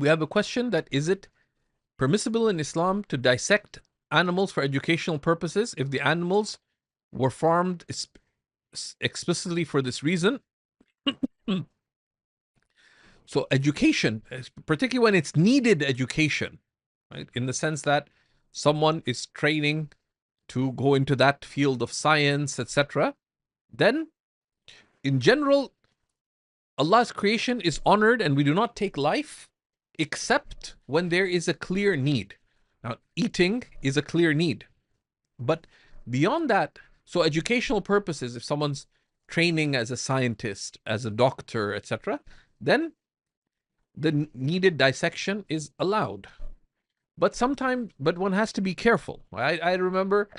We have a question that is it permissible in Islam to dissect animals for educational purposes if the animals were farmed explicitly for this reason? So education, particularly when it's needed education, right? In the sense that someone is training to go into that field of science, etc., then in general, Allah's creation is honored and we do not take life except when there is a clear need. Now, eating is a clear need. But beyond that, so educational purposes, if someone's training as a scientist, as a doctor, etc., then the needed dissection is allowed. But one has to be careful. I remember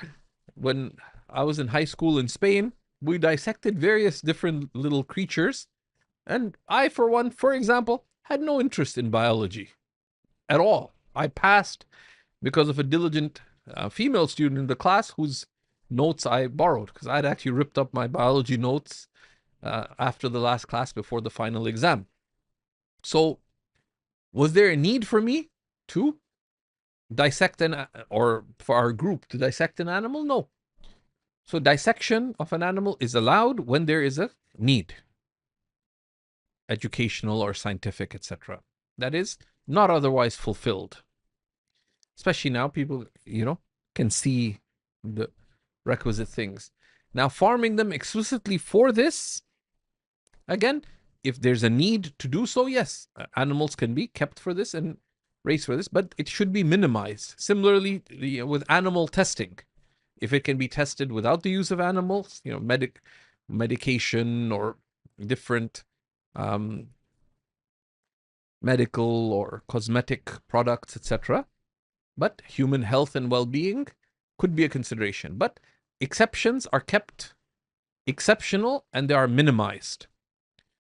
when I was in high school in Spain, we dissected various different little creatures. And I, for example, had no interest in biology at all. I passed because of a diligent female student in the class whose notes I borrowed, because I'd actually ripped up my biology notes after the last class before the final exam. So was there a need for me to dissect or for our group to dissect an animal? No. So dissection of an animal is allowed when there is a need, educational or scientific, etc. That is not otherwise fulfilled. Especially now, people, can see the requisite things. Now, farming them explicitly for this, again, if there's a need to do so, yes, animals can be kept for this and raised for this, but it should be minimized. Similarly, with animal testing, if it can be tested without the use of animals, medication or different medical or cosmetic products, etc. But human health and well-being could be a consideration. But exceptions are kept exceptional and they are minimized.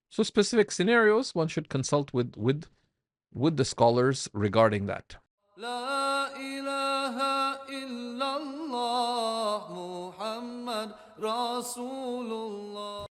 So specific scenarios, one should consult with the scholars regarding that. لا إله إلا الله محمد رسول الله